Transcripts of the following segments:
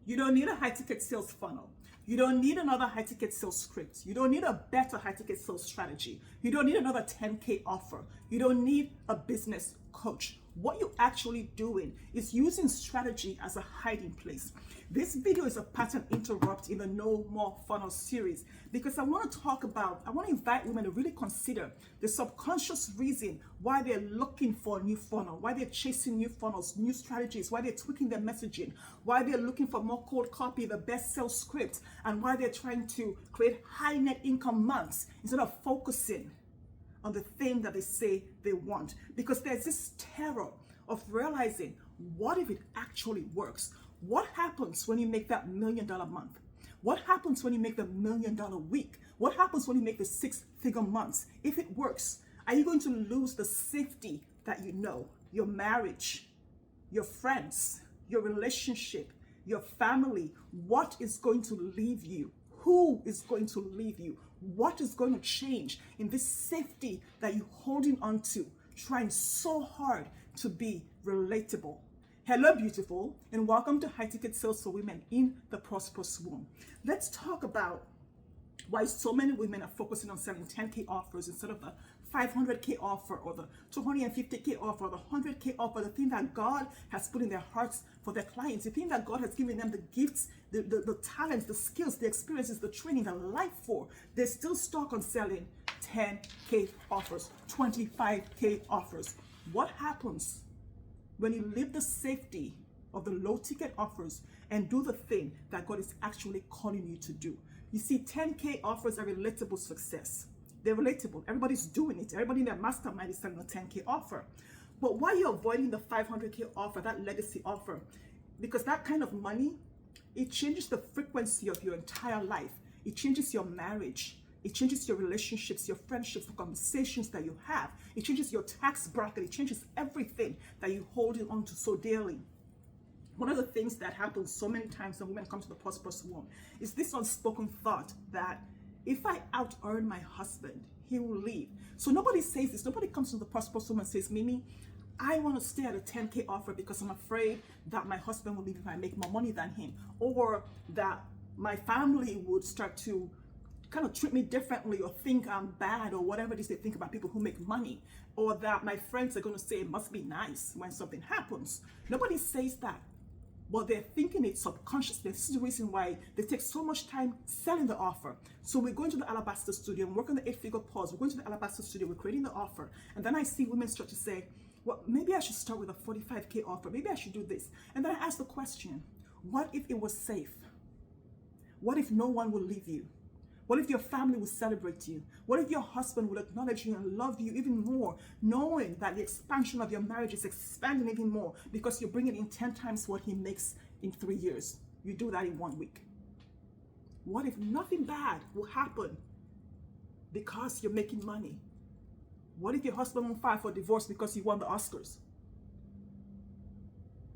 You don't need a high-ticket sales funnel. You don't need another high-ticket sales script. You don't need a better high-ticket sales strategy. You don't need another 10K offer. You don't need a business coach. What you're actually doing is using strategy as a hiding place. This video is a pattern interrupt in the No More Funnel series because I want to invite women to really consider the subconscious reason why they're looking for a new funnel, why they're chasing new funnels, new strategies, why they're tweaking their messaging, why they're looking for more cold copy, the best sales script, and why they're trying to create high net income months instead of focusing on the thing that they say they want. Because there's this terror of realizing, what if it actually works? What happens when you make that $1 million month? What happens when you make the $1 million week? What happens when you make the 6-figure months? If it works, are you going to lose the safety that you know, your marriage, your friends, your relationship, your family? What is going to leave you? Who is going to leave you? What is going to change in this safety that you're holding on to, trying so hard to be relatable? Hello, beautiful, and welcome to High Ticket Sales for Women in the Prosperous Womb. Let's talk about why so many women are focusing on selling 10K offers instead of the 500K offer or the 250K offer or the 100K offer, the thing that God has put in their hearts for their clients, the thing that God has given them the gifts, the talents, the skills, the experiences, the training, the life for. They're still stuck on selling 10K offers, 25K offers. What happens when you leave the safety of the low ticket offers and do the thing that God is actually calling you to do? You see, 10K offers are relatable success. They're relatable. Everybody's doing it. Everybody in their mastermind is selling a 10K offer. But why are you avoiding the 500K offer, that legacy offer? Because that kind of money, it changes the frequency of your entire life. It changes your marriage. It changes your relationships, your friendships, the conversations that you have. It changes your tax bracket. It changes everything that you're holding on to so dearly. One of the things that happens so many times when women come to the prosperous womb is this unspoken thought that if I out earn my husband, he will leave. So nobody says this. Nobody comes to the prosperous womb and says, Mimi, I want to stay at a 10K offer because I'm afraid that my husband will leave if I make more money than him, or that my family would start to kind of treat me differently or think I'm bad or whatever it is they think about people who make money, or that my friends are going to say it must be nice when something happens. Nobody says that, but they're thinking it subconsciously. This is the reason why they take so much time selling the offer. So we're going to the Alabaster studio and work on the 8-figure pause. We're going to the Alabaster studio, we're creating the offer. And then I see women start to say, well, maybe I should start with a 45K offer. Maybe I should do this. And then I ask the question, what if it was safe? What if no one will leave you? What if your family will celebrate you? What if your husband will acknowledge you and love you even more, knowing that the expansion of your marriage is expanding even more because you're bringing in 10 times what he makes in 3 years? You do that in 1 week. What if nothing bad will happen because you're making money? What if your husband won't file for divorce because you won the Oscars?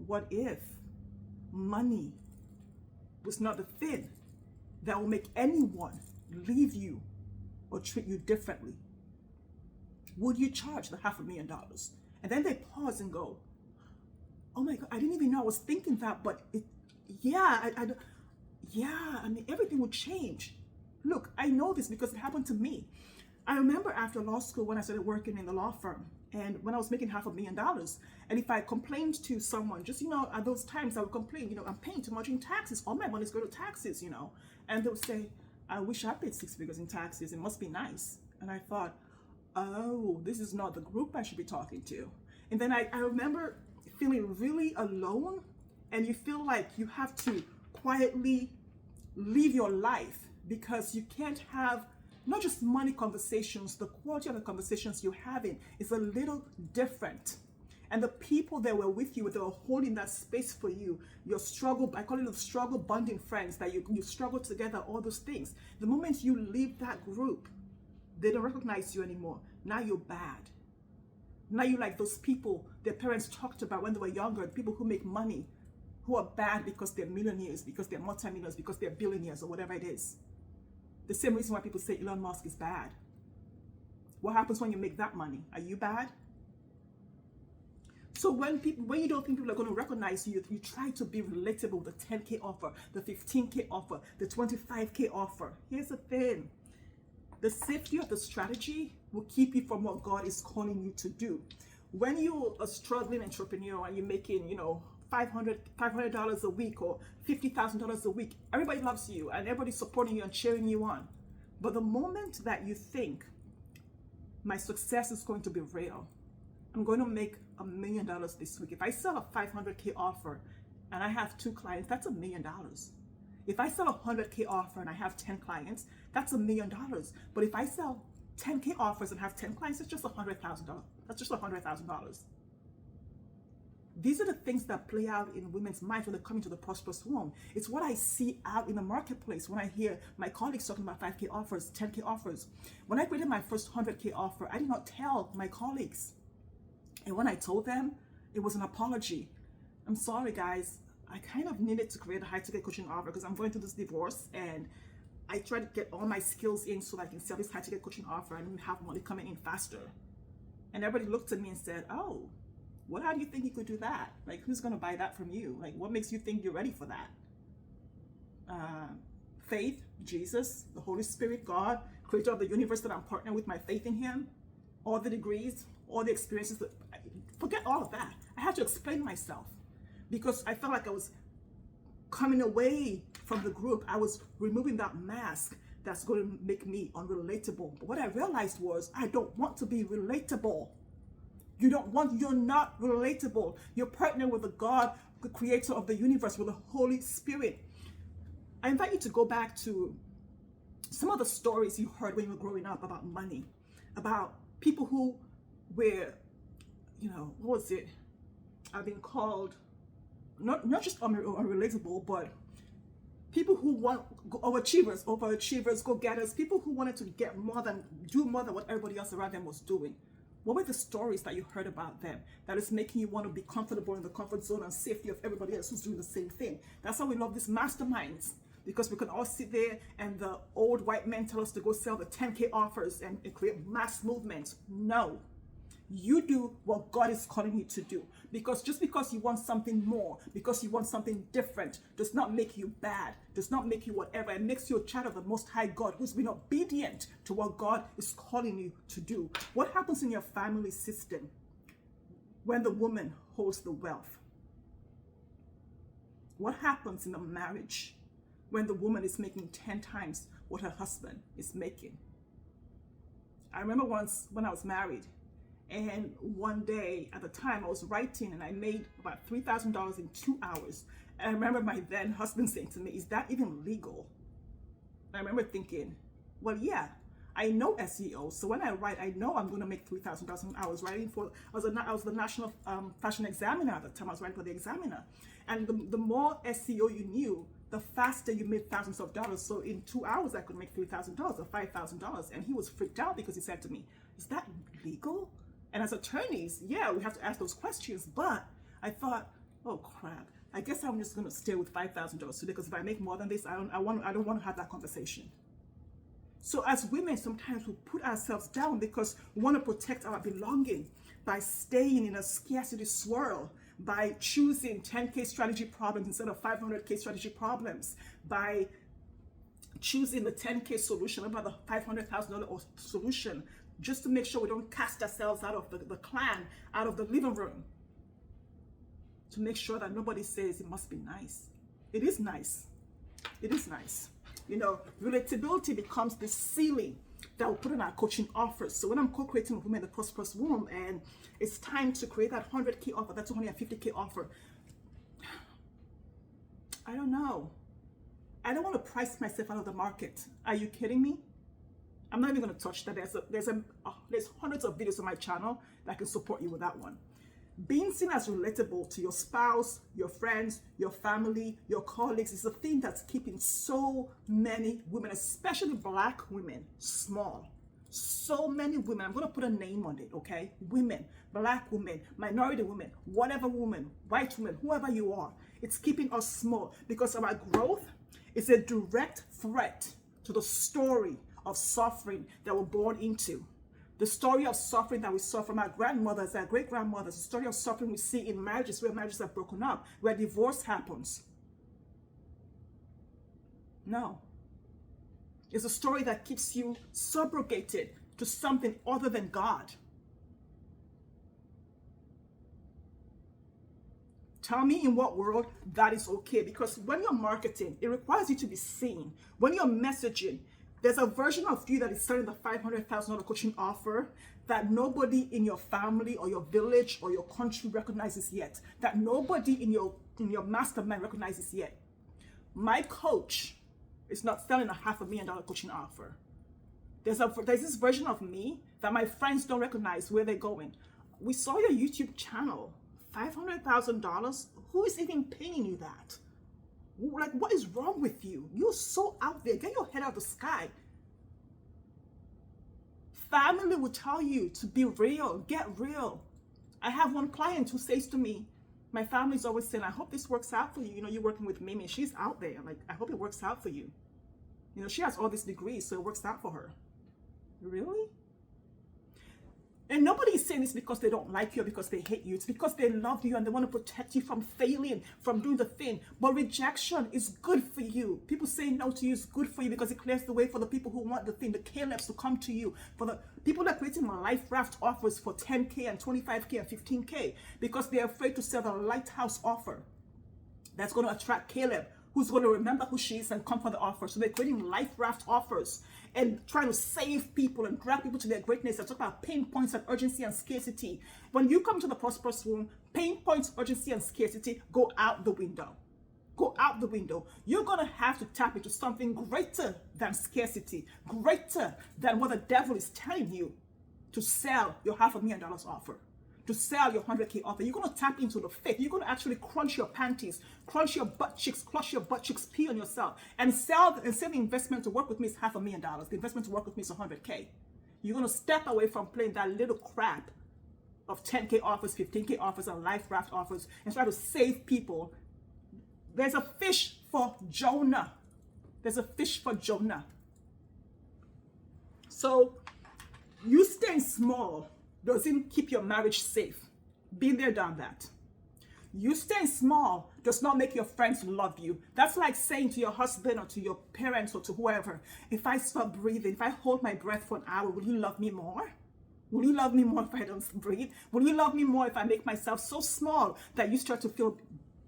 What if money was not the thing that will make anyone leave you or treat you differently? Would you charge the $500,000? And then they pause and go, oh my God, I didn't even know I was thinking that, but I mean, everything would change. Look, I know this because it happened to me. I remember after law school when I started working in the law firm, and when I was making $500,000, and if I complained to someone, just, at those times I would complain, I'm paying too much in taxes. All my money is going to taxes, and they would say, I wish I paid 6 figures in taxes. It must be nice. And I thought, oh, this is not the group I should be talking to. And then I remember feeling really alone, and you feel like you have to quietly live your life because you can't have not just money conversations, the quality of the conversations you're having is a little different. And the people that were with you, they were holding that space for you, your struggle, I call it the struggle bonding friends, that you struggle together, all those things. The moment you leave that group, they don't recognize you anymore. Now you're bad. Now you're like those people their parents talked about when they were younger, people who make money, who are bad because they're millionaires, because they're multimillionaires, because they're billionaires, or whatever it is. The same reason why people say Elon Musk is bad. What happens when you make that money? Are you bad? So when you don't think people are going to recognize you, you try to be relatable. The 10K offer, the 15K offer, the 25K offer. Here's the thing. The safety of the strategy will keep you from what God is calling you to do. When you're a struggling entrepreneur and you're making, $500 a week or $50,000 a week, everybody loves you and everybody's supporting you and cheering you on. But the moment that you think, my success is going to be real, I'm going to make $1 million this week. If I sell a 500K offer and I have 2 clients, that's $1 million. If I sell a 100K offer and I have 10 clients, that's $1 million. But if I sell 10K offers and have 10 clients, it's just $100,000. That's just $100,000. These are the things that play out in women's minds when they come into the prosperous womb. It's what I see out in the marketplace when I hear my colleagues talking about 5K offers, 10K offers. When I created my first 100K offer, I did not tell my colleagues. And when I told them, it was an apology. I'm sorry, guys. I kind of needed to create a high-ticket coaching offer because I'm going through this divorce and I try to get all my skills in so that I can sell this high-ticket coaching offer and have money coming in faster. And everybody looked at me and said, oh, how do you think you could do that? Like, who's going to buy that from you? Like, what makes you think you're ready for that? Faith, Jesus, the Holy Spirit, God, creator of the universe, that I'm partnering with, my faith in him, all the degrees, all the experiences. Forget all of that. I had to explain myself because I felt like I was coming away from the group. I was removing that mask that's going to make me unrelatable. But what I realized was I don't want to be relatable. You're not relatable. You're partnering with the God, the creator of the universe, with the Holy Spirit. I invite you to go back to some of the stories you heard when you were growing up about money, about people who were, what was it? I've been called, not just unrelatable, but people who want overachievers, go-getters, people who wanted to do more than what everybody else around them was doing. What were the stories that you heard about them that is making you want to be comfortable in the comfort zone and safety of everybody else who's doing the same thing? That's why we love these masterminds, because we can all sit there and the old white men tell us to go sell the 10K offers and create mass movements. No. You do what God is calling you to do. Because just because you want something more, because you want something different, does not make you bad, does not make you whatever. It makes you a child of the Most High God who's been obedient to what God is calling you to do. What happens in your family system when the woman holds the wealth? What happens in a marriage when the woman is making 10 times what her husband is making? I remember once when I was married, and one day at the time I was writing and I made about $3,000 in 2 hours. And I remember my then husband saying to me, is that even legal? And I remember thinking, well, yeah, I know SEO. So when I write, I know I'm going to make $3,000 an hour. I was writing I was the National Fashion Examiner at the time. I was writing for the Examiner. And the more SEO you knew, the faster you made thousands of dollars. So in 2 hours, I could make $3,000 or $5,000. And he was freaked out because he said to me, is that legal? And as attorneys, yeah, we have to ask those questions. But I thought, oh crap, I guess I'm just going to stay with $5,000 today, because if I make more than this, I don't want to have that conversation. So as women, sometimes we put ourselves down because we want to protect our belonging by staying in a scarcity swirl, by choosing 10K strategy problems instead of 500K strategy problems, by choosing the 10K solution about the $500,000 solution, just to make sure we don't cast ourselves out of the clan, out of the living room, to make sure that nobody says it must be nice. It is nice. It is nice. Relatability becomes the ceiling that we put in our coaching offers. So when I'm co-creating with women in the prosperous womb and it's time to create that 100K offer, that 250K offer, I don't know. I don't want to price myself out of the market. Are you kidding me? I'm not even going to touch that. There's hundreds of videos on my channel that can support you with that one. Being seen as relatable to your spouse, your friends, your family, your colleagues is a thing that's keeping so many women, especially Black women, small. So many women, I'm going to put a name on it, okay? Women, Black women, minority women, whatever woman, white women, whoever you are, it's keeping us small because our growth is a direct threat to the story of suffering that we're born into. The story of suffering that we saw from our grandmothers, our great-grandmothers, the story of suffering we see in marriages where marriages are broken up, where divorce happens. No. It's a story that keeps you subrogated to something other than God. Tell me in what world that is okay. Because when you're marketing, it requires you to be seen. When you're messaging, there's a version of you that is selling the $500,000 coaching offer that nobody in your family or your village or your country recognizes yet. That nobody in your mastermind recognizes yet. My coach is not selling a $500,000 coaching offer. There's this version of me that my friends don't recognize where they're going. We saw your YouTube channel. $500,000? Who is even paying you that? Like, what is wrong with you? You're so out there. Get your head out of the sky. Family will tell you to be real. Get real. I have one client who says to me, my family's always saying, I hope this works out for you. You know, you're working with Mimi. She's out there. Like, I hope it works out for you. You know, she has all these degrees, so it works out for her. Really? And nobody is saying this because they don't like you or because they hate you. It's because they love you and they want to protect you from failing, from doing the thing. But rejection is good for you. People saying no to you is good for you because it clears the way for the people who want the thing, the Calebs to come to you. For the people that are creating life raft offers for 10K and 25K and 15K because they're afraid to sell the lighthouse offer that's going to attract Caleb, who's going to remember who she is and come for the offer. So they're creating life raft offers and trying to save people and drag people to their greatness. I talk about pain points and urgency and scarcity. When you come to the prosperous room, pain points, urgency, and scarcity go out the window. Go out the window. You're going to have to tap into something greater than scarcity, greater than what the devil is telling you to sell your $500,000 offer, to sell your 100K offer. You're going to tap into the faith. You're going to actually crunch your panties, crunch your butt cheeks, clutch your butt cheeks, pee on yourself, and say the investment to work with me is $500,000. The investment to work with me is 100K. You're going to step away from playing that little crap of 10K offers, 15K offers, and life raft offers and try to save people. There's a fish for Jonah. There's a fish for Jonah. So you staying small doesn't keep your marriage safe. Been there, done that. You staying small does not make your friends love you. That's like saying to your husband or to your parents or to whoever, if I stop breathing, if I hold my breath for an hour, will you love me more? Will you love me more if I don't breathe? Will you love me more if I make myself so small that you start to feel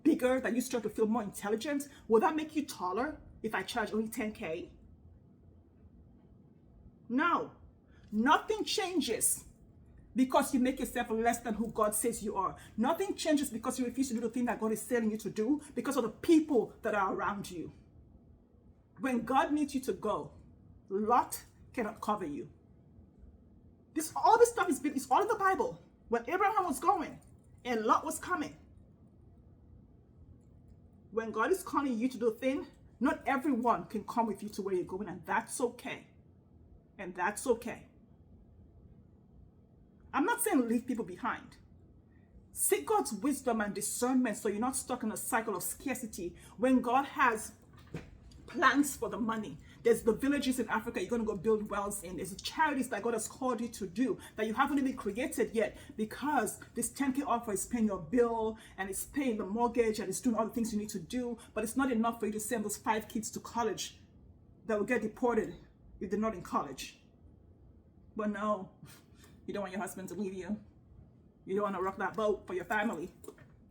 bigger, that you start to feel more intelligent? Will that make you taller if I charge only 10K? No. Nothing changes because you make yourself less than who God says you are. Nothing changes because you refuse to do the thing that God is telling you to do because of the people that are around you. When God needs you to go, Lot cannot cover you. All this stuff is all in the Bible. When Abraham was going and Lot was coming. When God is calling you to do a thing, not everyone can come with you to where you're going, and that's okay. And that's okay. I'm not saying leave people behind. Seek God's wisdom and discernment so you're not stuck in a cycle of scarcity. When God has plans for the money, there's the villages in Africa you're going to go build wells in. There's the charities that God has called you to do that you haven't even created yet because this 10K offer is paying your bill and it's paying the mortgage and it's doing all the things you need to do, but it's not enough for you to send those 5 kids to college that will get deported if they're not in college. But no. You don't want your husband to leave you. You don't want to rock that boat for your family,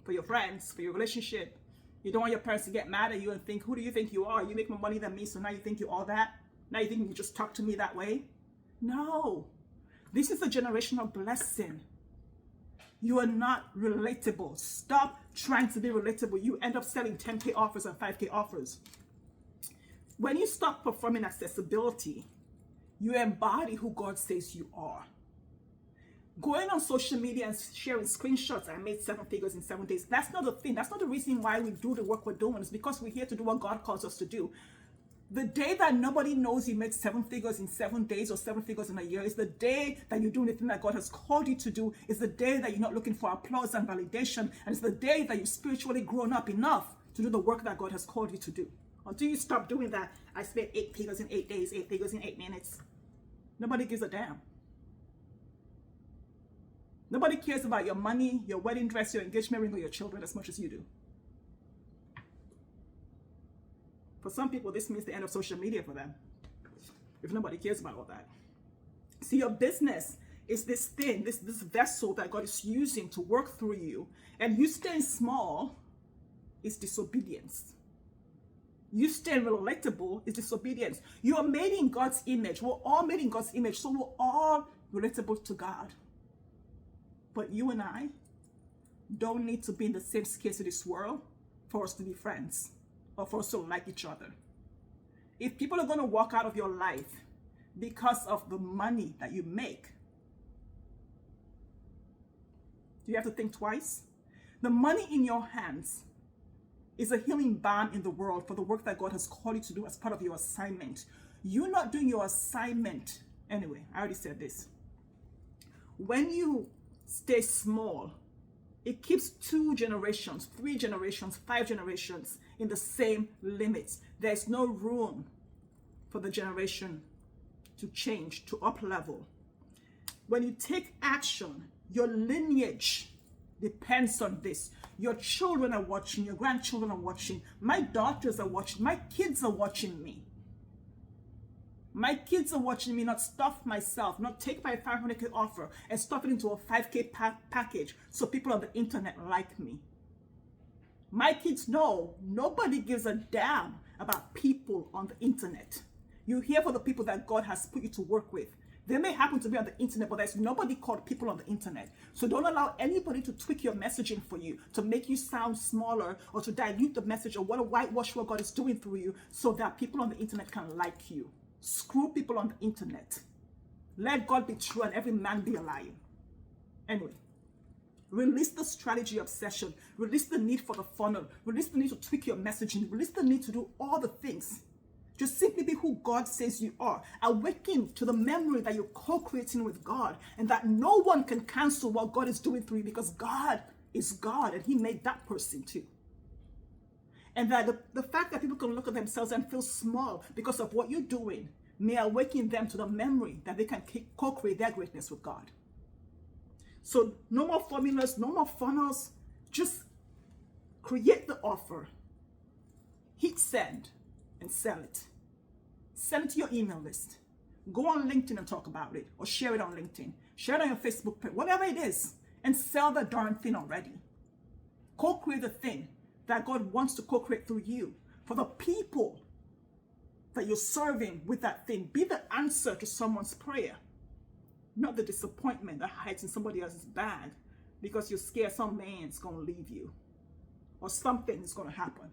for your friends, for your relationship. You don't want your parents to get mad at you and think, who do you think you are? You make more money than me, so now you think you're all that? Now you think you just talk to me that way? No. This is a generational blessing. You are not relatable. Stop trying to be relatable. You end up selling 10K offers and 5K offers. When you stop performing accessibility, you embody who God says you are. Going on social media and sharing screenshots, I made 7 figures in 7 days. That's not the thing. That's not the reason why we do the work we're doing. It's because we're here to do what God calls us to do. The day that nobody knows you made 7 figures in 7 days or 7 figures in a year is the day that you're doing the thing that God has called you to do. It's the day that you're not looking for applause and validation. And it's the day that you've spiritually grown up enough to do the work that God has called you to do. Until you stop doing that, I spent 8 figures in 8 days, 8 figures in 8 minutes. Nobody gives a damn. Nobody cares about your money, your wedding dress, your engagement ring, or your children as much as you do. For some people, this means the end of social media for them, if nobody cares about all that. See, your business is this thing, this vessel that God is using to work through you. And you staying small is disobedience. You staying relatable is disobedience. You are made in God's image. We're all made in God's image, so we're all relatable to God. But you and I don't need to be in the same scarcity world for us to be friends or for us to like each other. If people are going to walk out of your life because of the money that you make, do you have to think twice? The money in your hands is a healing balm in the world for the work that God has called you to do as part of your assignment. You're not doing your assignment. Anyway, I already said this. When you stay small, it keeps 2 generations, 3 generations, 5 generations in the same limits. There's no room for the generation to change, to up level. When you take action, your lineage depends on this. Your children are watching, your grandchildren are watching, my daughters are watching, my kids are watching me. My kids are watching me not stuff myself, not take my 500K offer and stuff it into a 5K package so people on the internet like me. My kids know nobody gives a damn about people on the internet. You're here for the people that God has put you to work with. They may happen to be on the internet, but there's nobody called people on the internet. So don't allow anybody to tweak your messaging for you, to make you sound smaller, or to dilute the message, or what a whitewash what God is doing through you so that people on the internet can like you. Screw people on the internet. Let God be true and every man be a liar. Anyway, release the strategy obsession. Release the need for the funnel. Release the need to tweak your messaging. Release the need to do all the things. Just simply be who God says you are. Awaken to the memory that you're co-creating with God and that no one can cancel what God is doing through you because God is God and He made that person too. And that the fact that people can look at themselves and feel small because of what you're doing may awaken them to the memory that they can co-create their greatness with God. So no more formulas, no more funnels. Just create the offer, hit send, and sell it. Send it to your email list. Go on LinkedIn and talk about it, or share it on LinkedIn. Share it on your Facebook page, whatever it is, and sell the darn thing already. Co-create the thing that God wants to co-create through you for the people that you're serving with that thing. Be the answer to someone's prayer, not the disappointment that hides in somebody else's bag because you're scared some man's going to leave you or something is going to happen.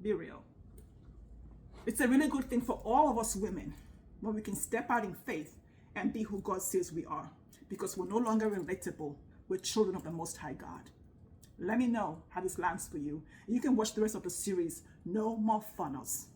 Be real. It's a really good thing for all of us women when we can step out in faith and be who God says we are, because we're no longer relatable. We're children of the Most High God. Let me know how this lands for you. You can watch the rest of the series, No More Funnels.